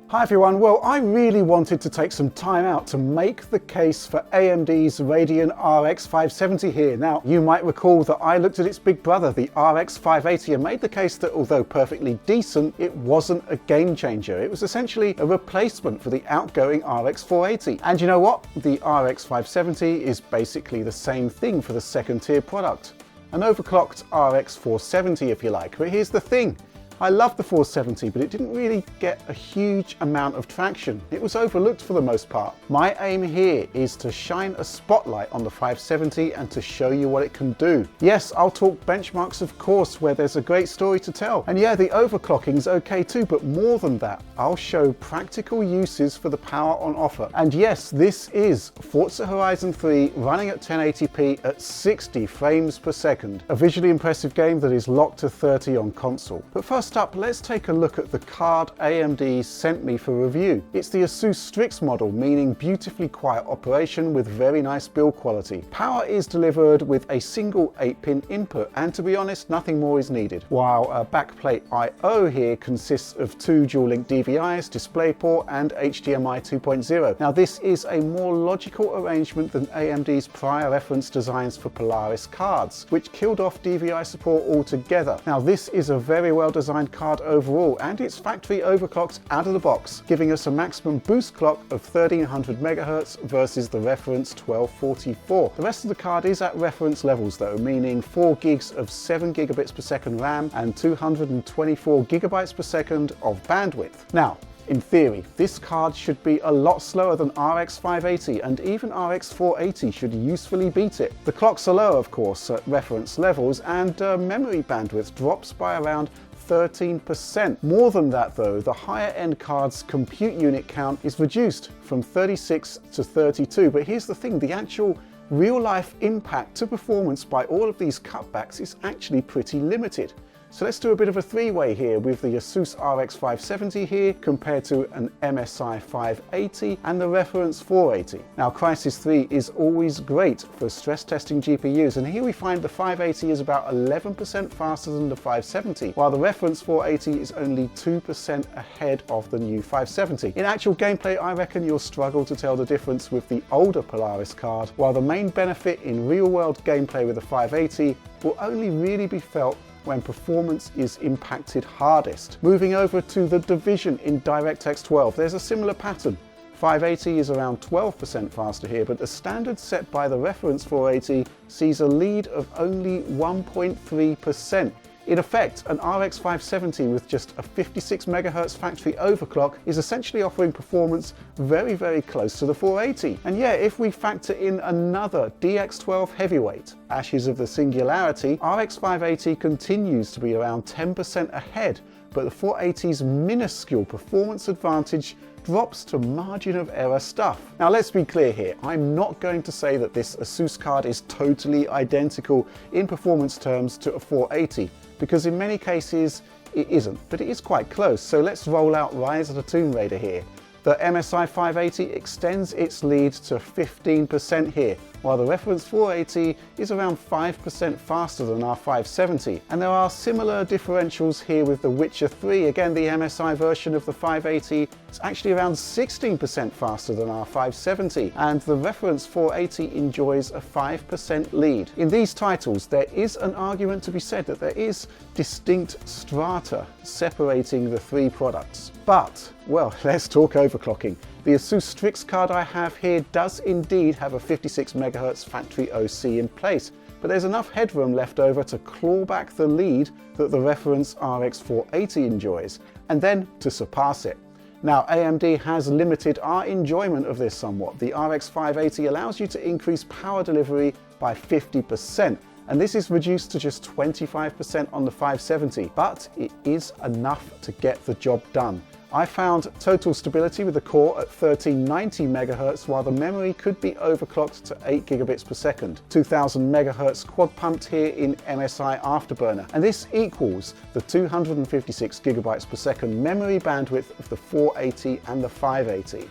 Hi everyone, well I really wanted to take some time out to make the case for AMD's Radeon RX 570 here. Now you might recall that I looked at its big brother, the RX 580, and made the case that although perfectly decent, it wasn't a game changer. It was essentially a replacement for the outgoing RX 480. And you know what? The RX 570 is basically the same thing for the second tier product. An overclocked RX 470 if you like, but here's the thing. I love the 470, but it didn't really get a huge amount of traction. It was overlooked for the most part. My aim here is to shine a spotlight on the 570 and to show you what it can do. Yes, I'll talk benchmarks of course, where there's a great story to tell. And yeah, the overclocking's okay too, but more than that, I'll show practical uses for the power on offer. And yes, this is Forza Horizon 3 running at 1080p at 60 frames per second. A visually impressive game that is locked to 30 on console. But first up, let's take a look at the card AMD sent me for review. It's the Asus Strix model, meaning beautifully quiet operation with very nice build quality. Power is delivered with a single 8-pin input, and to be honest, nothing more is needed. While a backplate I/O here consists of two dual-link DVIs, DisplayPort and HDMI 2.0. Now this is a more logical arrangement than AMD's prior reference designs for Polaris cards, which killed off DVI support altogether. Now this is a very well designed card overall, and it's factory overclocked out of the box, giving us a maximum boost clock of 1300 MHz versus the reference 1244. The rest of the card is at reference levels though, meaning 4 gigs of 7 gigabits per second RAM and 224 gigabytes per second of bandwidth. Now, in theory, this card should be a lot slower than RX 580, and even RX 480 should usefully beat it. The clocks are low of course at reference levels, and memory bandwidth drops by around 13%. More than that though, the higher end card's compute unit count is reduced from 36 to 32, but here's the thing, the actual real-life impact to performance by all of these cutbacks is actually pretty limited. So let's do a bit of a three-way here with the Asus RX 570 here compared to an MSI 580 and the reference 480. Now Crysis 3 is always great for stress testing GPUs, and here we find the 580 is about 11% faster than the 570, while the reference 480 is only 2% ahead of the new 570. In actual gameplay, I reckon you'll struggle to tell the difference with the older Polaris card, while the main benefit in real-world gameplay with the 580 will only really be felt when performance is impacted hardest. Moving over to the division in DirectX 12, there's a similar pattern. 580 is around 12% faster here, but the standard set by the reference 480 sees a lead of only 1.3%. In effect, an RX 570 with just a 56 MHz factory overclock is essentially offering performance very close to the 480. And yeah, if we factor in another DX12 heavyweight, Ashes of the Singularity, RX 580 continues to be around 10% ahead, but the 480's minuscule performance advantage drops to margin of error stuff. Now let's be clear here, I'm not going to say that this Asus card is totally identical in performance terms to a 480, because in many cases it isn't, but it is quite close. So let's roll out Rise of the Tomb Raider here. The MSI 580 extends its lead to 15% here, while the reference 480 is around 5% faster than our 570. And there are similar differentials here with The Witcher 3. Again, the MSI version of the 580 is actually around 16% faster than our 570, and the reference 480 enjoys a 5% lead. In these titles, there is an argument to be said that there is distinct strata separating the three products. But, well, let's talk overclocking. The Asus Strix card I have here does indeed have a 56 MHz factory OC in place, but there's enough headroom left over to claw back the lead that the reference RX 480 enjoys, and then to surpass it. Now, AMD has limited our enjoyment of this somewhat. The RX 580 allows you to increase power delivery by 50%, and this is reduced to just 25% on the 570, but it is enough to get the job done. I found total stability with the core at 1390 MHz, while the memory could be overclocked to 8 gigabits per second. 2000 MHz quad pumped here in MSI Afterburner, and this equals the 256 gigabytes per second memory bandwidth of the 480 and the 580.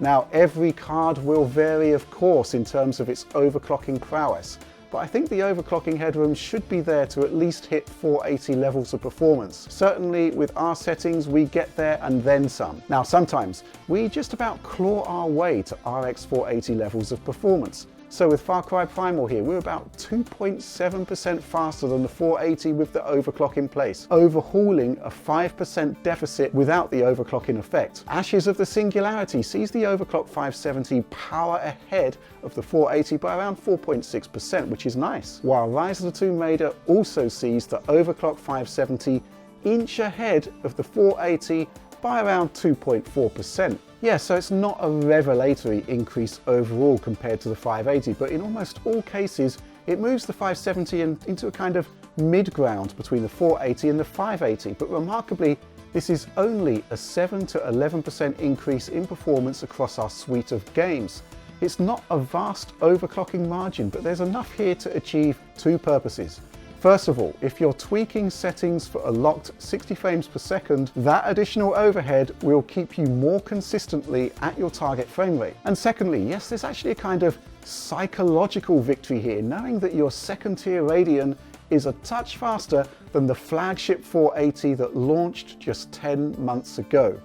Now, every card will vary of course in terms of its overclocking prowess, but I think the overclocking headroom should be there to at least hit 480 levels of performance. Certainly with our settings, we get there and then some. Now sometimes we just about claw our way to RX 480 levels of performance. So with Cry Primal here, we're about 2.7% faster than the 480 with the overclock in place, overhauling a 5% deficit without the overclocking effect. Ashes of the Singularity sees the overclock 570 power ahead of the 480 by around 4.6%, which is nice. While Rise of the Tomb Raider also sees the overclock 570 inch ahead of the 480 by around 2.4%. Yeah, so it's not a revelatory increase overall compared to the 580, but in almost all cases, it moves the 570 into a kind of mid-ground between the 480 and the 580. But remarkably, this is only a 7 to 11% increase in performance across our suite of games. It's not a vast overclocking margin, but there's enough here to achieve two purposes. First of all, if you're tweaking settings for a locked 60 frames per second, that additional overhead will keep you more consistently at your target frame rate. And secondly, yes, there's actually a kind of psychological victory here, knowing that your second tier Radeon is a touch faster than the flagship 480 that launched just 10 months ago.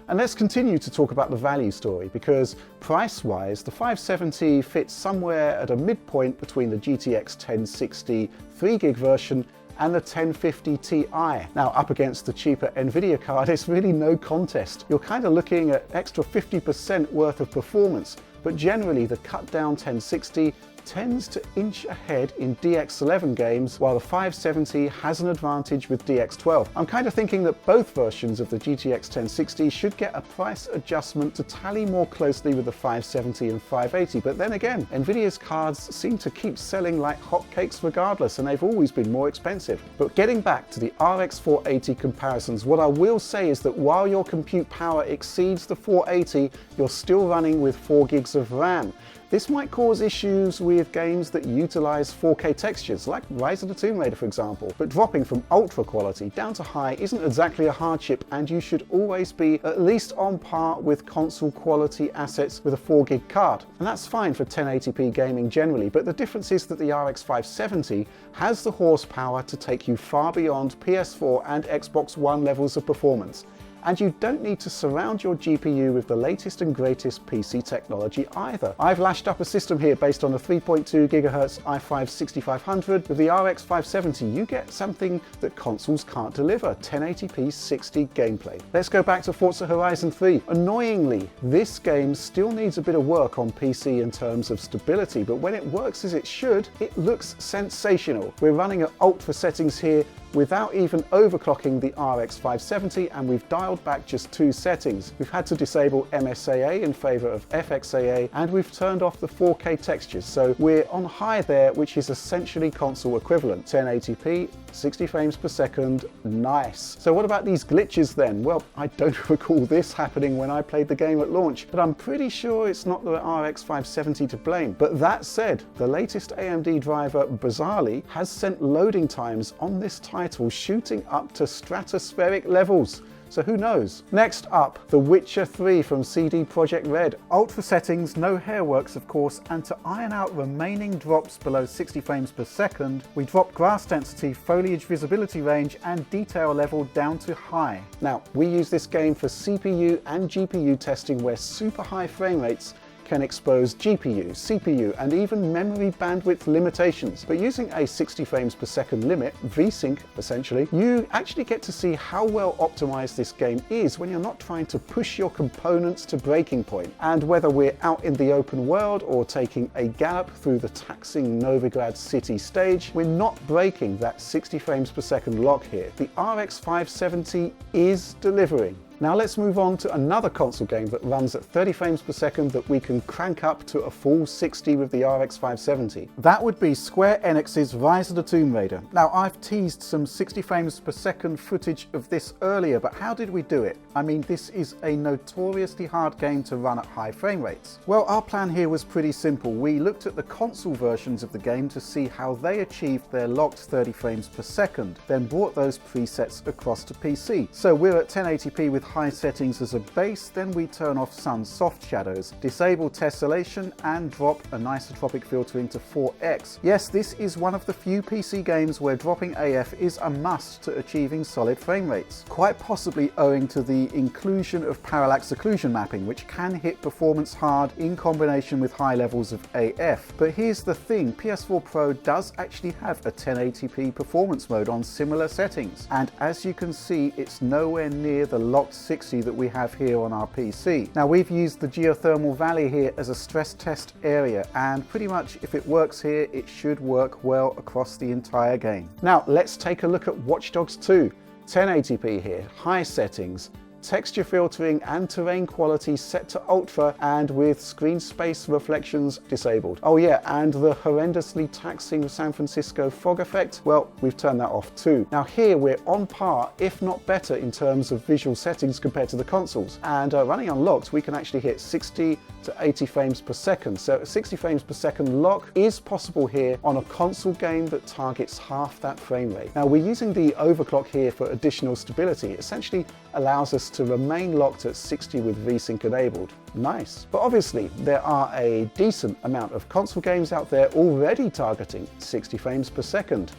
And let's continue to talk about the value story, because price-wise, the 570 fits somewhere at a midpoint between the GTX 1060 3GB version and the 1050 Ti. Now, up against the cheaper Nvidia card, it's really no contest. You're kind of looking at extra 50% worth of performance, but generally the cut-down 1060 tends to inch ahead in DX11 games, while the 570 has an advantage with DX12. I'm kind of thinking that both versions of the GTX 1060 should get a price adjustment to tally more closely with the 570 and 580, but then again, Nvidia's cards seem to keep selling like hotcakes regardless, and they've always been more expensive. But getting back to the RX 480 comparisons, what I will say is that while your compute power exceeds the 480, you're still running with 4 gigs of RAM. This might cause issues with games that utilize 4K textures, like Rise of the Tomb Raider for example, but dropping from ultra quality down to high isn't exactly a hardship, and you should always be at least on par with console quality assets with a 4GB card. And that's fine for 1080p gaming generally, but the difference is that the RX 570 has the horsepower to take you far beyond PS4 and Xbox One levels of performance. And you don't need to surround your GPU with the latest and greatest PC technology either. I've lashed up a system here based on a 3.2 GHz i5 6500. With the RX 570, you get something that consoles can't deliver, 1080p 60 gameplay. Let's go back to Forza Horizon 3. Annoyingly, this game still needs a bit of work on PC in terms of stability, but when it works as it should, it looks sensational. We're running at ultra settings here without even overclocking the RX 570, and we've dialed back just 2 settings. We've had to disable MSAA in favor of FXAA, and we've turned off the 4K textures, so we're on high there, which is essentially console equivalent. 1080p, 60 frames per second, nice. So what about these glitches then? Well, I don't recall this happening when I played the game at launch, but I'm pretty sure it's not the RX 570 to blame. But that said, the latest AMD driver, bizarrely, has sent loading times on this title shooting up to stratospheric levels. So who knows? Next up, The Witcher 3 from CD Projekt Red. Ultra settings, no hairworks of course, and to iron out remaining drops below 60 frames per second, we dropped grass density, foliage visibility range, and detail level down to high. Now, we use this game for CPU and GPU testing where super high frame rates can expose GPU, CPU, and even memory bandwidth limitations. But using a 60 frames per second limit, VSync essentially, you actually get to see how well optimized this game is when you're not trying to push your components to breaking point. And whether we're out in the open world or taking a gallop through the taxing Novigrad city stage, we're not breaking that 60 frames per second lock here. The RX 570 is delivering. Now let's move on to another console game that runs at 30 frames per second that we can crank up to a full 60 with the RX 570. That would be Square Enix's Rise of the Tomb Raider. Now I've teased some 60 frames per second footage of this earlier, but how did we do it? I mean, this is a notoriously hard game to run at high frame rates. Well, our plan here was pretty simple. We looked at the console versions of the game to see how they achieved their locked 30 frames per second, then brought those presets across to PC. So we're at 1080p with with high settings as a base, then we turn off sun soft shadows, disable tessellation, and drop anisotropic filtering to 4x. Yes, this is one of the few PC games where dropping AF is a must to achieving solid frame rates, quite possibly owing to the inclusion of parallax occlusion mapping, which can hit performance hard in combination with high levels of AF. But here's the thing, PS4 Pro does actually have a 1080p performance mode on similar settings, and as you can see, it's nowhere near the locked 60 that we have here on our PC. Now, we've used the geothermal valley here as a stress test area, and pretty much if it works here, it should work well across the entire game. Now, let's take a look at Watch Dogs 2. 1080p here, high settings, texture filtering and terrain quality set to ultra, and with screen space reflections disabled. Oh yeah, and the horrendously taxing San Francisco fog effect, well, we've turned that off too. Now here we're on par, if not better, in terms of visual settings compared to the consoles, and running unlocked we can actually hit 60 to 80 frames per second. So a 60 frames per second lock is possible here on a console game that targets half that frame rate. Now we're using the overclock here for additional stability. It essentially allows us to remain locked at 60 with VSync enabled. Nice. But obviously there are a decent amount of console games out there already targeting 60 frames per second.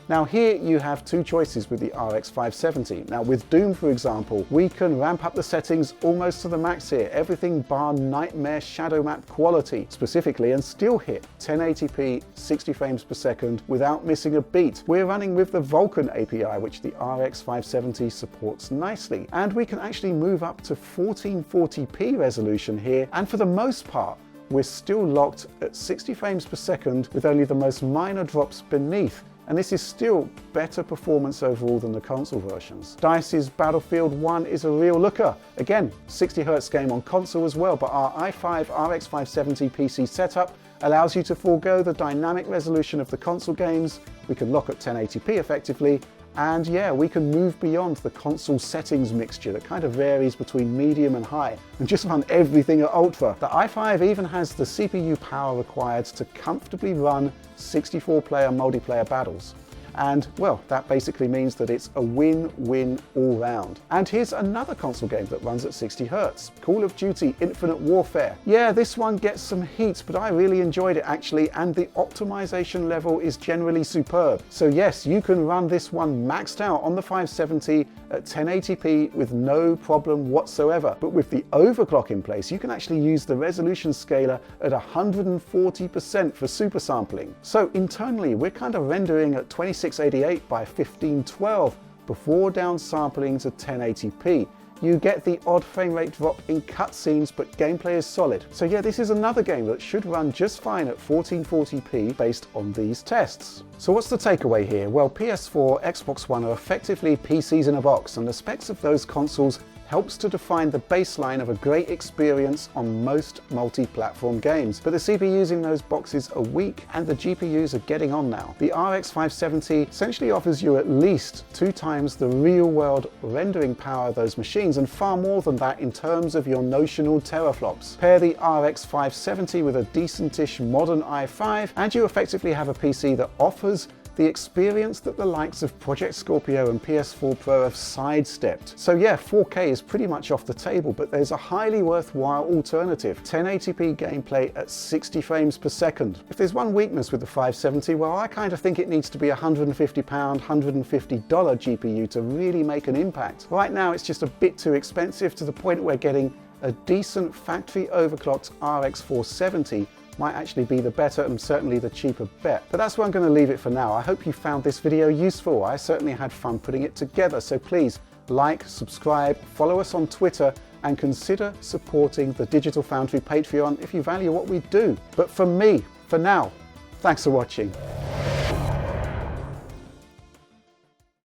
Now here you have two choices with the RX 570. Now with Doom, for example, we can ramp up the settings almost to the max here, everything bar nightmare shadow map quality specifically, and still hit 1080p 60 frames per second without missing a beat. We're running with the Vulkan API, which the RX 570 supports nicely, and we can actually move up to 1440p resolution here, and for the most part we're still locked at 60 frames per second with only the most minor drops beneath. And this is still better performance overall than the console versions. DICE's Battlefield 1 is a real looker. Again, 60Hz game on console as well, but our i5 RX 570 PC setup allows you to forego the dynamic resolution of the console games. We can lock at 1080p effectively, and yeah, we can move beyond the console settings mixture that kind of varies between medium and high, and just run everything at ultra. The i5 even has the CPU power required to comfortably run 64-player multiplayer battles. And well, that basically means that it's a win-win all round. And here's another console game that runs at 60Hz, Call of Duty Infinite Warfare. Yeah, this one gets some heat, but I really enjoyed it actually, and the optimization level is generally superb. So yes, you can run this one maxed out on the 570 at 1080p with no problem whatsoever. But with the overclock in place, you can actually use the resolution scaler at 140% for super sampling. So internally, we're kind of rendering at 2688 by 1512 before downsampling to 1080p. You get the odd frame rate drop in cutscenes, but gameplay is solid. So yeah, this is another game that should run just fine at 1440p based on these tests. So what's the takeaway here? Well, PS4, Xbox One are effectively PCs in a box, and the specs of those consoles helps to define the baseline of a great experience on most multi-platform games. But the CPUs in those boxes are weak, and the GPUs are getting on now. The RX 570 essentially offers you at least 2 times the real-world rendering power of those machines, and far more than that in terms of your notional teraflops. Pair the RX 570 with a decentish modern i5, and you effectively have a PC that offers the experience that the likes of Project Scorpio and PS4 Pro have sidestepped. So yeah, 4K is pretty much off the table, but there's a highly worthwhile alternative, 1080p gameplay at 60 frames per second. If there's one weakness with the 570, well, I kind of think it needs to be a £150, $150 GPU to really make an impact. Right now, it's just a bit too expensive, to the point where getting a decent factory overclocked RX 470 might actually be the better and certainly the cheaper bet. But that's where I'm going to leave it for now. I hope you found this video useful. I certainly had fun putting it together. So please like, subscribe, follow us on Twitter, and consider supporting the Digital Foundry Patreon if you value what we do. But from me, for now, thanks for watching.